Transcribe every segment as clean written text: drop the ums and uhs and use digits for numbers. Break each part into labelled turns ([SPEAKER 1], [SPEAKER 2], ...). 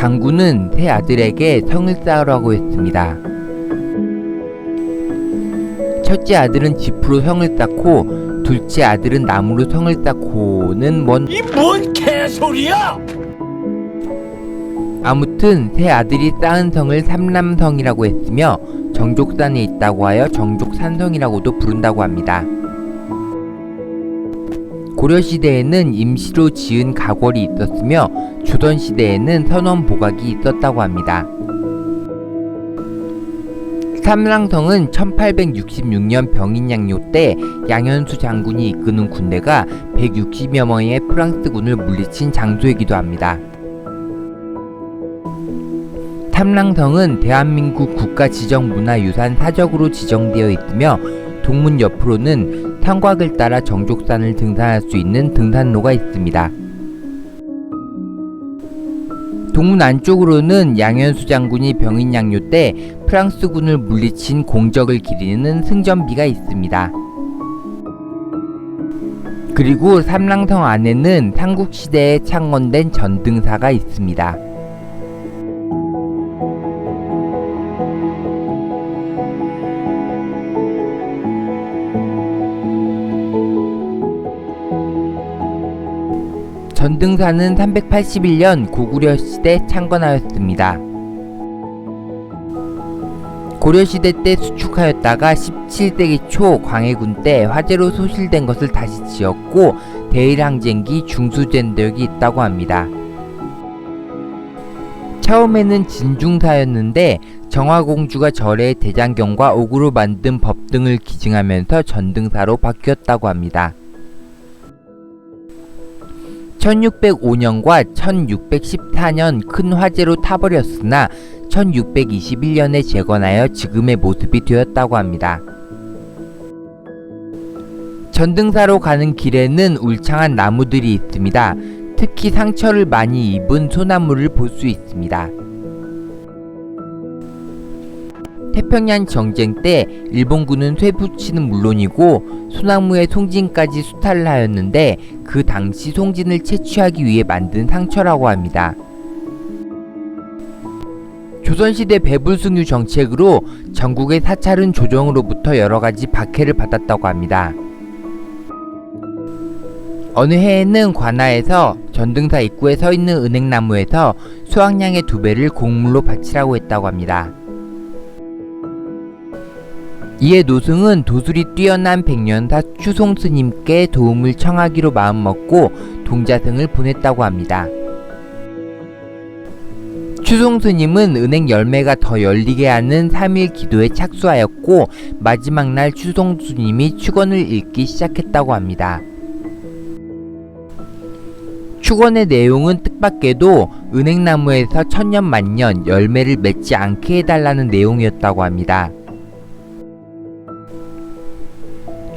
[SPEAKER 1] 당군은 세 아들에게 성을 쌓으라고 했습니다. 첫째 아들은 짚으로 성을 쌓고 둘째 아들은 나무로 성을 쌓고는 뭔 개소리야! 아무튼 세 아들이 쌓은 성을 삼남성이라고 했으며 정족산에 있다고 하여 정족산성이라고도 부른다고 합니다. 고려시대에는 임시로 지은 가궐이 있었으며 조선시대에는 선원보각이 있었다고 합니다. 삼랑성은 1866년 병인양요 때 양현수 장군이 이끄는 군대가 160여 명의 프랑스군을 물리친 장소이기도 합니다. 삼랑성은 대한민국 국가지정문화유산 사적으로 지정되어 있으며 동문 옆으로는 성곽을 따라 정족산을 등산할 수 있는 등산로가 있습니다. 동문 안쪽으로는 양현수 장군이 병인양요 때 프랑스군을 물리친 공적을 기리는 승전비가 있습니다. 그리고 삼랑성 안에는 삼국시대에 창건된 전등사가 있습니다. 전등사는 381년 고구려 시대 창건하였습니다. 고려시대 때 수축하였다가 17세기 초 광해군 때 화재로 소실된 것을 다시 지었고 대일항쟁기 중수된 적이 있다고 합니다. 처음에는 진중사였는데 정화공주가 절에 대장경과 옥으로 만든 법 등을 기증하면서 전등사로 바뀌었다고 합니다. 1605년과 1614년 큰 화재로 타버렸으나 1621년에 재건하여 지금의 모습이 되었다고 합니다. 전등사로 가는 길에는 울창한 나무들이 있습니다. 특히 상처를 많이 입은 소나무를 볼 수 있습니다. 태평양 전쟁 때 일본군은 쇠붙이는 물론이고 소나무에 송진까지 수탈을 하였는데 그 당시 송진을 채취하기 위해 만든 상처라고 합니다. 조선시대 배불승유 정책으로 전국의 사찰은 조정으로부터 여러가지 박해를 받았다고 합니다. 어느 해에는 관아에서 전등사 입구에 서있는 은행나무에서 수확량의 2배를 곡물로 바치라고 했다고 합니다. 이에 노승은 도술이 뛰어난 백년사 추송스님께 도움을 청하기로 마음먹고 동자승을 보냈다고 합니다. 추송스님은 은행 열매가 더 열리게 하는 3일 기도에 착수하였고 마지막 날 추송스님이 축원을 읽기 시작했다고 합니다. 축원의 내용은 뜻밖에도 은행나무에서 천년만년 열매를 맺지 않게 해달라는 내용이었다고 합니다.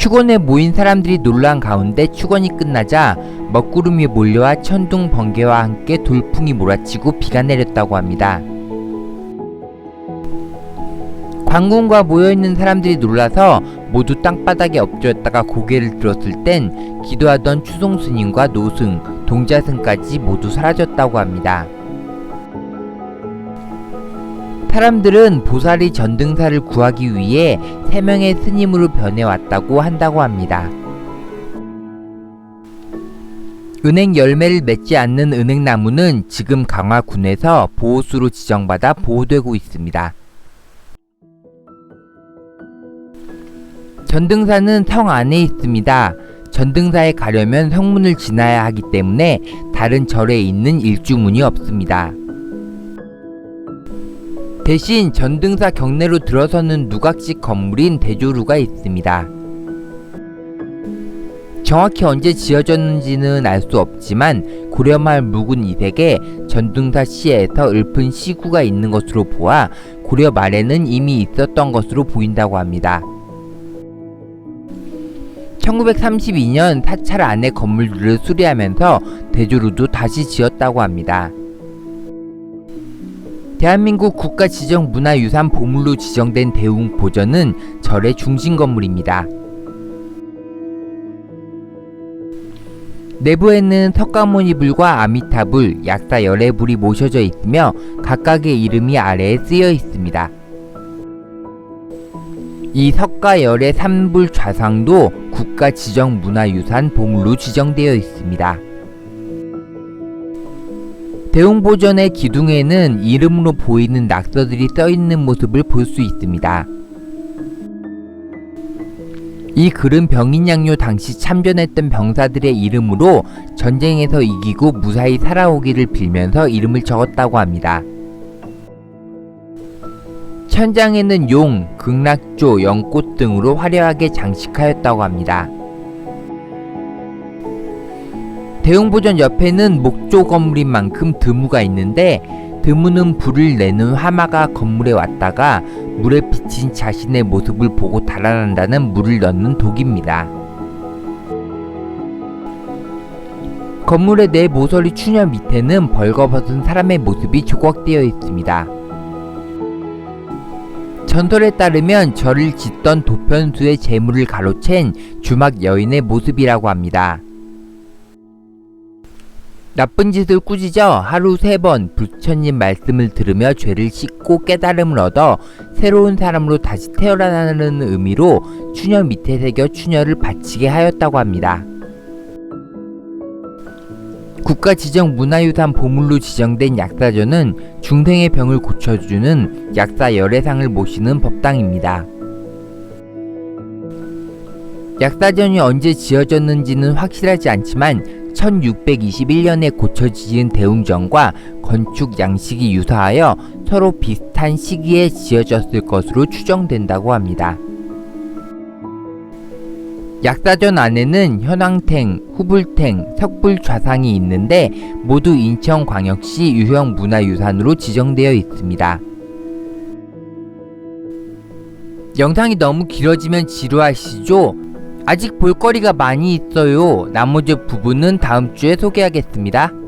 [SPEAKER 1] 축원에 모인 사람들이 놀란 가운데 축원이 끝나자 먹구름이 몰려와 천둥 번개와 함께 돌풍이 몰아치고 비가 내렸다고 합니다. 관군과 모여있는 사람들이 놀라서 모두 땅바닥에 엎드렸다가 고개를 들었을 땐 기도하던 추송스님과 노승, 동자승까지 모두 사라졌다고 합니다. 사람들은 보살이 전등사를 구하기 위해 3명의 스님으로 변해왔다고 한다고 합니다. 은행 열매를 맺지 않는 은행나무는 지금 강화군에서 보호수로 지정받아 보호되고 있습니다. 전등사는 성 안에 있습니다. 전등사에 가려면 성문을 지나야 하기 때문에 다른 절에 있는 일주문이 없습니다. 대신 전등사 경내로 들어서는 누각식 건물인 대조루가 있습니다. 정확히 언제 지어졌는지는 알 수 없지만 고려말 묵은 이색에 전등사 시에서 읊은 시구가 있는 것으로 보아 고려 말에는 이미 있었던 것으로 보인다고 합니다. 1932년 사찰 안의 건물들을 수리하면서 대조루도 다시 지었다고 합니다. 대한민국 국가지정문화유산 보물로 지정된 대웅보전은 절의 중심 건물입니다. 내부에는 석가모니불과 아미타불, 약사 열애불이 모셔져 있으며 각각의 이름이 아래에 쓰여 있습니다. 이 석가열애 삼불 좌상도 국가지정문화유산 보물로 지정되어 있습니다. 대웅보전의 기둥에는 이름으로 보이는 낙서들이 써있는 모습을 볼 수 있습니다. 이 글은 병인양요 당시 참전했던 병사들의 이름으로 전쟁에서 이기고 무사히 살아오기를 빌면서 이름을 적었다고 합니다. 천장에는 용, 극락조, 연꽃 등으로 화려하게 장식하였다고 합니다. 대웅보전 옆에는 목조 건물인 만큼 드무가 있는데, 드무는 불을 내는 화마가 건물에 왔다가 물에 비친 자신의 모습을 보고 달아난다는 물을 넣는 독입니다. 건물의 네 모서리 추녀 밑에는 벌거벗은 사람의 모습이 조각되어 있습니다. 전설에 따르면 절을 짓던 도편수의 재물을 가로챈 주막 여인의 모습이라고 합니다. 나쁜 짓을 꾸짖어 하루 3번 부처님 말씀을 들으며 죄를 씻고 깨달음을 얻어 새로운 사람으로 다시 태어나는 의미로 추녀 밑에 새겨 추녀를 바치게 하였다고 합니다. 국가지정문화유산 보물로 지정된 약사전은 중생의 병을 고쳐주는 약사 열애상을 모시는 법당입니다. 약사전이 언제 지어졌는지는 확실하지 않지만 1621년에 고쳐 지은 대웅전과 건축 양식이 유사하여 서로 비슷한 시기에 지어졌을 것으로 추정된다고 합니다. 약사전 안에는 현황탱, 후불탱, 석불좌상이 있는데 모두 인천광역시 유형문화유산으로 지정되어 있습니다. 영상이 너무 길어지면 지루하시죠? 아직 볼거리가 많이 있어요. 나머지 부분은 다음 주에 소개하겠습니다.